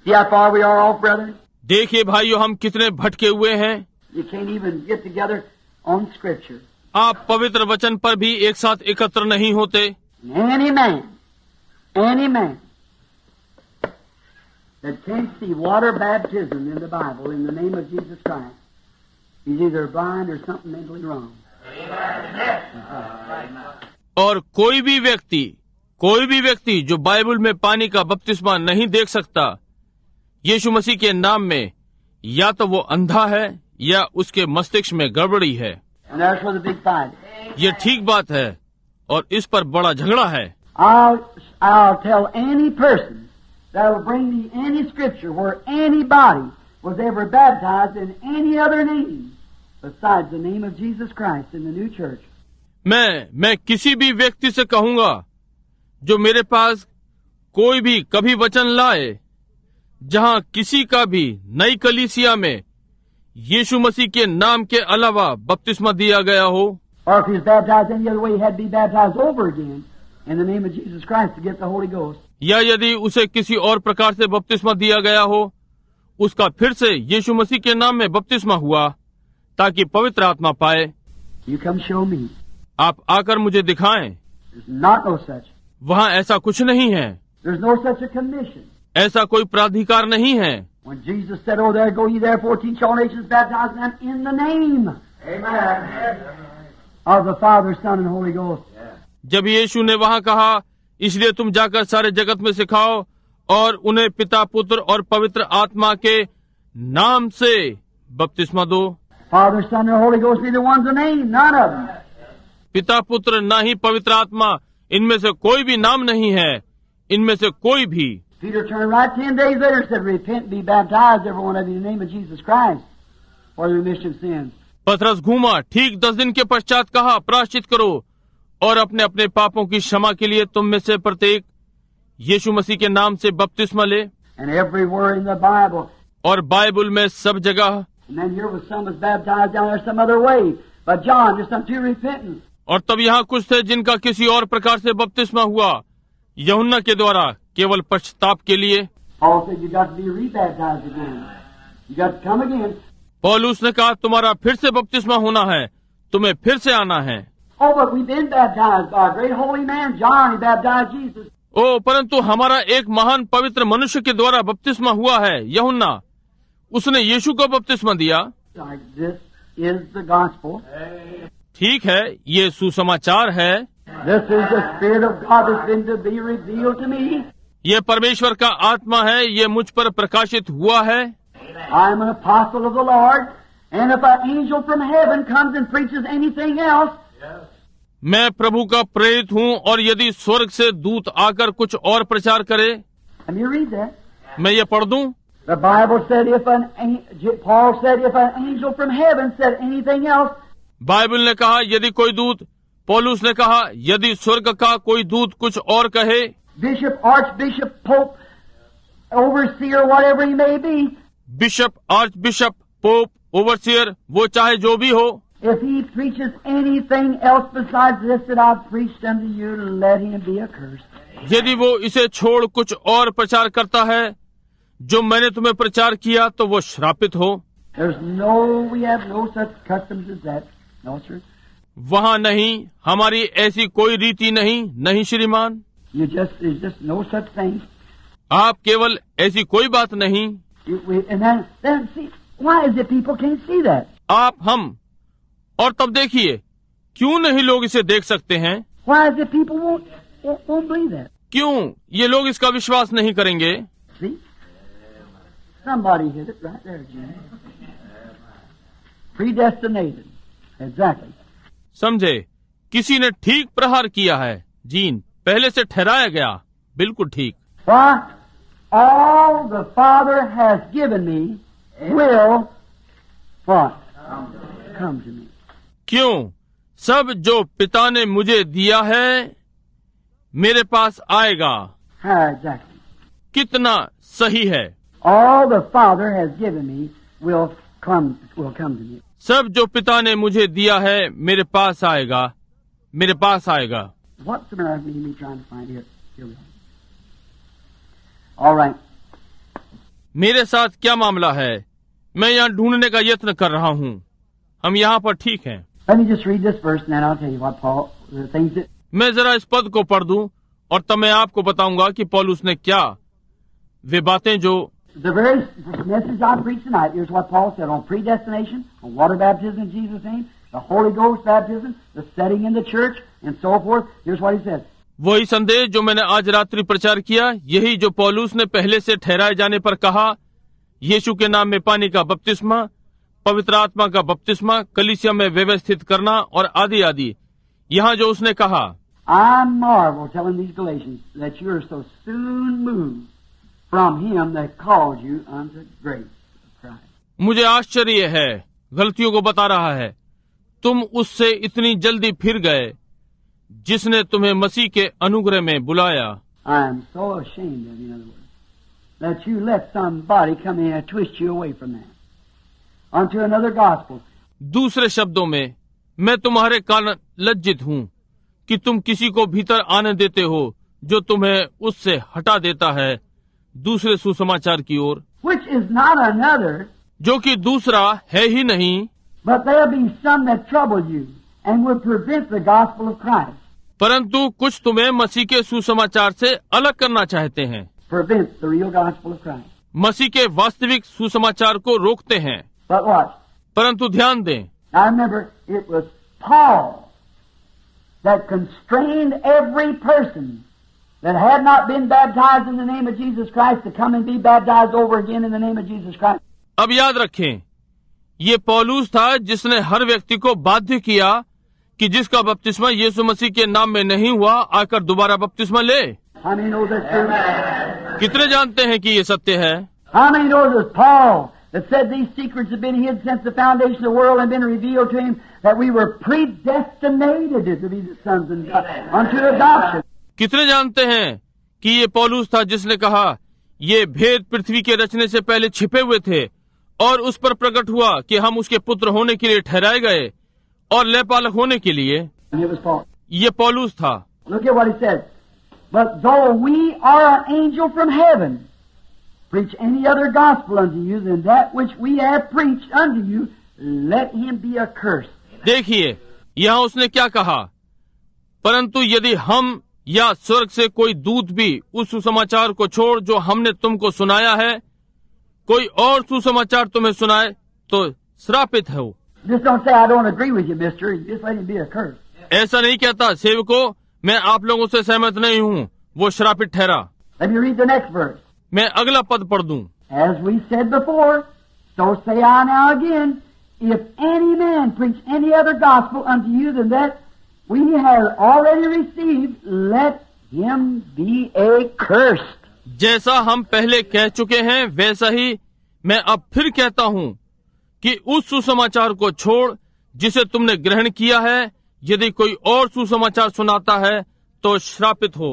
See how far we are off, brother? देखिए भाइयों, हम कितने भटके हुए हैं। You can't even get together on Scripture. आप पवित्र वचन पर भी एक साथ एकत्र नहीं होते। Any man that can't see water baptism in the Bible in the name of Jesus Christ, he's either blind or something mentally wrong. और कोई भी व्यक्ति जो बाइबल में पानी का बपतिस्मा नहीं देख सकता यीशु मसीह के नाम में, या तो वो अंधा है या उसके मस्तिष्क में गड़बड़ी है। And that's where the big fight is. ये ठीक बात है और इस पर बड़ा झगड़ा है। I'll tell any person that will bring me any scripture where anybody was ever baptized in any other name besides the name of Jesus Christ in the new church. मैं किसी भी व्यक्ति से कहूंगा जो मेरे पास कोई भी कभी वचन लाए जहां किसी का भी नई कलीसिया में यीशु मसीह के नाम के अलावा बपतिस्मा दिया गया हो, Or if he was baptized any other way, he had to be baptized over again in the name of Jesus Christ to get the Holy Ghost. या यदि उसे किसी और प्रकार से बपतिस्मा दिया गया हो, उसका फिर से यीशु मसीह के नाम में बपतिस्मा हुआ ताकि पवित्र आत्मा पाए। You come show me. आप आकर मुझे दिखाएं। There's not no such. वहाँ ऐसा कुछ नहीं है। There's no such a commission. ऐसा कोई प्राधिकार नहीं है। When Jesus said, "Oh, there go ye therefore teach all nations, baptizing them in the name." Amen. Of the Father, Son, and Holy Ghost. जब यीशु ने वहाँ कहा, इसलिए तुम जाकर सारे जगत में सिखाओ और उन्हें पिता, पुत्र और पवित्र आत्मा के नाम से बपतिस्मा दो। Father, Son, and Holy Ghost be the ones of name, none of them. पिता, पुत्र, ना ही पवित्र आत्मा, इनमें से कोई भी नाम नहीं है, इनमें से कोई भी। Peter turned right 10 days later and said, "Repent and be baptized, every one of you, in the name of Jesus Christ, for the remission of sins." पतरस घूमा, ठीक 10 दिन के पश्चात कहा, प्रायश्चित करो और अपने अपने पापों की क्षमा के लिए तुम में से प्रत्येक यीशु मसीह के नाम से बपतिस्मा ले। And everywhere in the Bible. और बाइबल में सब जगह। And then here was some was baptized down there some other way, but John just unto repentance. और तब यहाँ कुछ थे जिनका किसी और प्रकार से बपतिस्मा हुआ, यूहन्ना के द्वारा, केवल पश्चाताप के लिए। Paul said, "You got to be rebaptized again. You got to come again." पौलुस ने कहा, तुम्हारा फिर से बपतिस्मा होना है, तुम्हें फिर से आना है। Oh, but we've been baptized by a great holy man, John. He baptized Jesus. ओ, परंतु हमारा एक महान पवित्र मनुष्य के द्वारा बपतिस्मा हुआ है, यूहन्ना। उसने यीशु को बपतिस्मा दिया। This is the gospel. ठीक है, ये सुसमाचार है। This is the Spirit of God that's been to be revealed to me. ये परमेश्वर का आत्मा है, ये मुझ पर प्रकाशित हुआ है। I am an apostle of the Lord, and if an angel from heaven comes and preaches anything else, मैं प्रभु का प्रेरित हूँ और यदि स्वर्ग से दूत आकर कुछ और प्रचार करे। let me read that. मैं ये पढ़ दूं। The Bible said Paul said if an angel from heaven said anything else, Bible ने कहा यदि कोई दूत, पौलुस ने कहा यदि स्वर्ग का कोई दूत कुछ और कहे, bishop, archbishop, pope, overseer, whatever he may be, bishop, arch bishop, pope, overseer, वो चाहे जो भी हो, if he preaches anything else besides this that I've preached unto you, let him be accursed. यदि वो इसे छोड़ कुछ और प्रचार करता है जो मैंने तुम्हें प्रचार किया, तो वो श्रापित हो। We have no such customs as that. No, sir. वहाँ नहीं, हमारी ऐसी कोई रीति नहीं, नहीं श्रीमान। There's just no such thing. आप केवल ऐसी कोई बात नहीं। And then see, why is it people can't see that? आप, हम, और तब देखिए, क्यों नहीं लोग इसे देख सकते हैं? Why is it people won't believe that? क्यों ये लोग इसका विश्वास नहीं करेंगे? See? Somebody hit it right there, Jim. Predestinated. Exactly. समझे, किसी ने ठीक प्रहार किया है। जीन, पहले से ठहराया गया, बिल्कुल ठीक। Why? All the Father has given me will what? Come to me. क्यों? सब जो पिता ने मुझे दिया है मेरे पास आएगा। How exactly? कितना सही है। All the Father has given me will come to me. सब जो पिता ने मुझे दिया है मेरे पास आएगा, मेरे पास आएगा। What's the matter with me trying to find here? Here we are. All right. मेरे साथ क्या मामला है? मैं यहाँ ढूंढने का यत्न कर रहा हूँ। हम यहाँ पर ठीक हैं। Let me just read this verse and then I'll tell you what Paul, the things that... मैं जरा इस पद को पढ़ दूं और तब मैं आपको बताऊंगा कि पौलुस ने क्या वे बातें जो The very message I preached tonight, here's what Paul said on predestination, on water baptism in Jesus' name, the Holy Ghost baptism, the setting in the church, and so forth. Here's what he said. वही संदेश जो मैंने आज रात्रि प्रचार किया, यही जो पौलुस ने पहले से ठहराए जाने पर कहा, यीशु के नाम में पानी का बपतिस्मा, पवित्र आत्मा का बपतिस्मा, कलीसिया में व्यवस्थित करना और आदि आदि। यहाँ जो उसने कहा, I marvel, telling these Galatians, that you are so soon moved from him that called you unto grace of Christ. मुझे आश्चर्य है, गलतियों को बता रहा है, तुम उससे इतनी जल्दी फिर गए जिसने तुम्हें मसीह के अनुग्रह में बुलाया। I am so ashamed of you, in other words, that you let somebody come in and twist you away from that unto another gospel. दूसरे शब्दों में, मैं तुम्हारे कारण लज्जित हूँ कि तुम किसी को भीतर आने देते हो जो तुम्हें उससे हटा देता है दूसरे सुसमाचार की ओर, Which is not another, जो कि दूसरा है ही नहीं, but there be some that trouble you and would prevent the gospel of Christ. परंतु कुछ तुम्हें मसीह के सुसमाचार से अलग करना चाहते हैं, Prevent the real gospel of Christ. मसीह के वास्तविक सुसमाचार को रोकते हैं। But watch. परंतु ध्यान दें, Now remember, it was Paul that constrained every person that had not been baptized in the name of Jesus Christ to come and be baptized over again in the name of Jesus Christ. अब याद रखें, ये पौलुस था जिसने हर व्यक्ति को बाध्य किया कि जिसका बपतिस्मा यीशु मसीह के नाम में नहीं हुआ आकर दोबारा बपतिस्मा ले। How many know that's true? कितने जानते हैं कि ये सत्य है? How many know it was Paul that said these secrets have been hid since the foundation of the world and been revealed to him, that we were predestinated to be the sons of God unto adoption. कितने जानते हैं कि ये पौलुस था जिसने कहा ये भेद पृथ्वी के रचने से पहले छिपे हुए थे और उस पर प्रकट हुआ कि हम उसके पुत्र होने के लिए ठहराए गए और लेपालक होने के लिए। And it was Paul. ये पौलुस था। Look at what he says. But though we are an angel from heaven, preach any other gospel unto you than that which we have preached unto you, let him be accursed. देखिए, यहाँ उसने क्या कहा, परंतु यदि हम या स्वर्ग से कोई दूत भी उस सुसमाचार को छोड़ जो हमने तुमको सुनाया है, कोई और सुसमाचार तुम्हें सुनाए तो श्रापित हो। Just don't say I don't agree with you, mister. Just let him be accursed. ऐसा नहीं कहता सेवको, मैं आप लोगों से सहमत नहीं हूँ, वो श्रापित ठहरा। Let me read the next verse. मैं अगला पद पढ़ दूं। As we said before, so say I now again, if any man preach any other gospel unto you than that we have already received, let him be accursed. जैसा हम पहले कह चुके हैं वैसा ही मैं अब फिर कहता हूँ कि उस सुसमाचार को छोड़ जिसे तुमने ग्रहण किया है, यदि कोई और सुसमाचार सुनाता है तो श्रापित हो।